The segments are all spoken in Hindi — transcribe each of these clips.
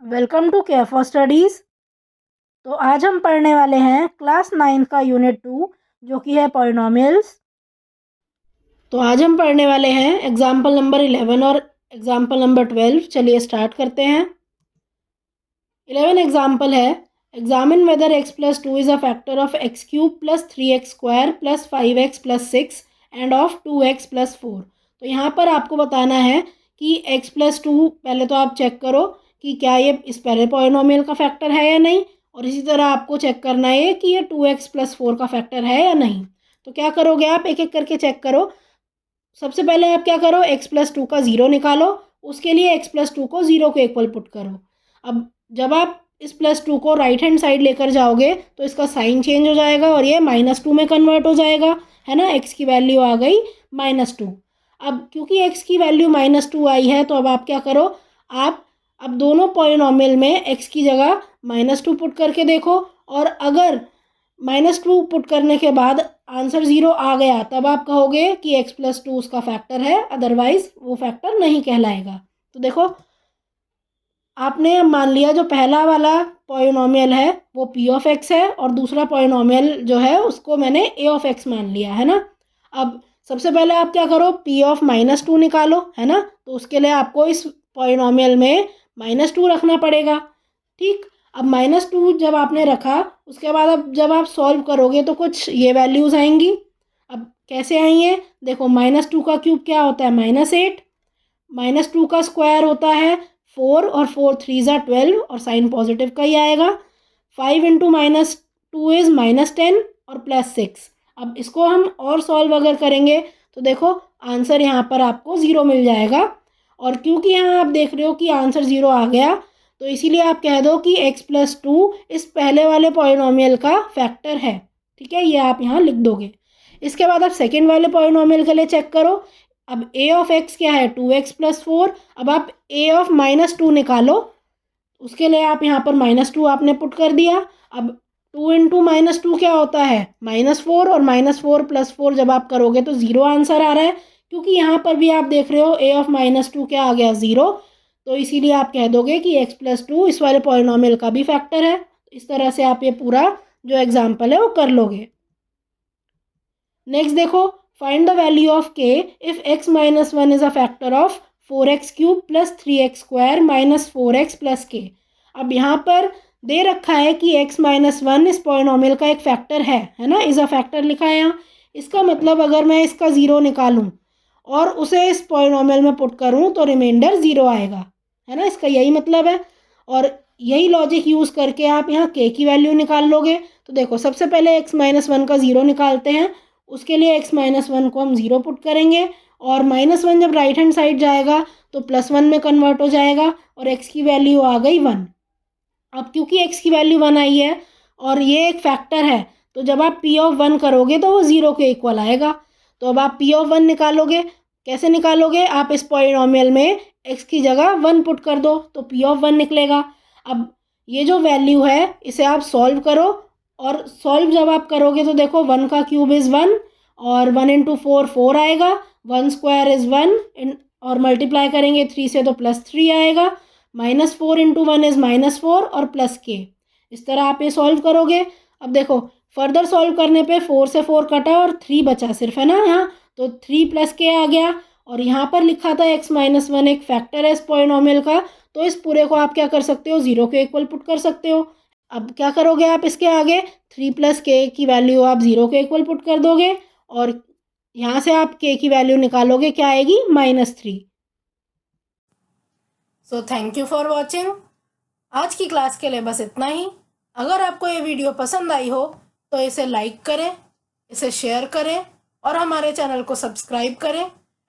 Welcome to care for studies. तो आज हम पढ़ने वाले हैं क्लास 9 का यूनिट 2 जो कि है पॉलिनॉमियल्स। तो आज हम पढ़ने वाले हैं एग्जाम्पल नंबर 11 और एग्जाम्पल नंबर 12। चलिए स्टार्ट करते हैं। 11 एग्जाम्पल है, examine whether x plus 2 is a factor of x cube plus 3x square plus 5x plus 6 and of 2x plus 4। तो यहाँ पर आपको बताना है कि x प्लस 2 पहले तो आप चेक करो कि क्या ये इस पहले पॉलिनॉमियल का फैक्टर है या नहीं, और इसी तरह आपको चेक करना है कि ये 2x प्लस 4 का फैक्टर है या नहीं। तो क्या करोगे आप, एक एक करके चेक करो। सबसे पहले आप क्या करो, x प्लस 2 का ज़ीरो निकालो। उसके लिए x प्लस 2 को ज़ीरो के इक्वल पुट करो। अब जब आप इस प्लस 2 को राइट हैंड साइड लेकर जाओगे तो इसका साइन चेंज हो जाएगा और ये -2 में कन्वर्ट हो जाएगा, है ना। x की वैल्यू आ गई -2। अब क्योंकि x की वैल्यू -2 आई है तो अब आप क्या करो, आप अब दोनों पॉलिनॉमियल में x की जगह -2 पुट करके देखो, और अगर -2 पुट करने के बाद आंसर 0 आ गया तब आप कहोगे कि x प्लस 2 उसका फैक्टर है, अदरवाइज वो फैक्टर नहीं कहलाएगा। तो देखो, आपने मान लिया जो पहला वाला पॉलिनॉमियल है वो p ऑफ x है और दूसरा पॉलिनॉमियल जो है उसको मैंने a ऑफ x मान लिया, है ना। अब सबसे पहले आप क्या करो, p ऑफ -2 निकालो, है ना। तो उसके लिए आपको इस पॉलिनॉमियल में -2 रखना पड़ेगा, ठीक। अब -2 जब आपने रखा उसके बाद अब जब आप सॉल्व करोगे तो कुछ ये वैल्यूज़ आएंगी। अब कैसे आई हैं, देखो, -2 का क्यूब क्या होता है, -8, -2 का स्क्वायर होता है 4 और 4 3 ज़ा 12 और साइन पॉजिटिव का ही आएगा। 5 इंटू -2 इज़ -10 और +6। अब इसको हम और सॉल्व अगर करेंगे तो देखो आंसर यहाँ पर आपको 0 मिल जाएगा। और क्योंकि यहाँ आप देख रहे हो कि आंसर 0 आ गया तो इसीलिए आप कह दो कि x प्लस 2 इस पहले वाले पॉलिनॉमियल का फैक्टर है, ठीक है। ये आप यहाँ लिख दोगे। इसके बाद आप सेकेंड वाले पॉलिनॉमियल के लिए चेक करो। अब a ऑफ x क्या है, 2x प्लस 4। अब आप a ऑफ -2 निकालो। उसके लिए आप यहाँ पर -2 आपने पुट कर दिया। अब 2 इंटू -2 क्या होता है, -4, और -4 प्लस 4 जब आप करोगे तो 0 आंसर आ रहा है। क्योंकि यहाँ पर भी आप देख रहे हो a ऑफ -2 क्या आ गया, 0। तो इसीलिए आप कह दोगे कि x प्लस 2 इस वाले पॉलिनॉमियल का भी फैक्टर है। इस तरह से आप ये पूरा जो एग्जाम्पल है वो कर लोगे। नेक्स्ट देखो, find the value of k if x minus 1 is a factor of 4x cube plus 3x square minus 4x plus k। अब यहाँ पर दे रखा है कि x माइनस 1 इस पॉलिनॉमियल का एक फैक्टर है ना, इज अ फैक्टर लिखा है यहाँ। इसका मतलब अगर मैं इसका 0 निकालूं और उसे इस पॉलिनॉमियल में पुट करूं तो रिमाइंडर 0 आएगा, है ना। इसका यही मतलब है और यही लॉजिक यूज़ करके आप यहाँ k की वैल्यू निकाल लोगे। तो देखो, सबसे पहले x माइनस 1 का 0 निकालते हैं। उसके लिए x माइनस 1 को हम 0 पुट करेंगे और -1 जब राइट हैंड साइड जाएगा तो +1 में कन्वर्ट हो जाएगा और x की वैल्यू आ गई 1। अब क्योंकि x की वैल्यू 1 आई है और ये एक फैक्टर है तो जब आप p ऑफ 1 करोगे तो वो 0 के इक्वल आएगा। तो अब आप p ऑफ 1 निकालोगे। कैसे निकालोगे, आप इस पॉलिनॉमियल में x की जगह 1 पुट कर दो तो p ऑफ 1 निकलेगा। अब ये जो वैल्यू है इसे आप सॉल्व करो, और सॉल्व जब आप करोगे तो देखो 1 का क्यूब इज़ 1 और 1 इंटू 4 4 आएगा, 1 स्क्वायर इज़ 1 और मल्टीप्लाई करेंगे 3 से तो +3 आएगा, -4 इंटू 1 इज़ -4 और प्लस k। इस तरह आप ये सॉल्व करोगे। अब देखो, फर्दर सॉल्व करने पे 4 से 4 कटा और 3 बचा सिर्फ, है ना यहाँ। तो 3 + k आ गया और यहाँ पर लिखा था x माइनस 1 एक फैक्टर है इस पॉलिनॉमियल का, तो इस पूरे को आप क्या कर सकते हो, 0 के इक्वल पुट कर सकते हो। अब क्या करोगे आप इसके आगे, 3 + k की वैल्यू आप 0 के इक्वल पुट कर दोगे और यहाँ से आप k की वैल्यू निकालोगे, क्या आएगी, -3। So thank you for watching. आज की क्लास के लिए बस इतना ही। अगर आपको ये वीडियो पसंद आई हो तो इसे लाइक करें, इसे शेयर करें और हमारे चैनल को सब्सक्राइब करें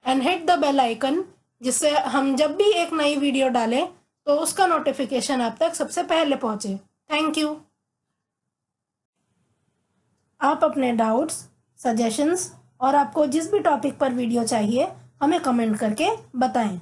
and hit the bell icon, जिससे हम जब भी एक नई वीडियो डालें तो उसका नोटिफिकेशन आप तक सबसे पहले पहुंचे। Thank you. आप अपने डाउट्स, सजेशंस और आपको जिस भी टॉपिक पर वीडियो चाहिए हमें कमेंट करके बताएं।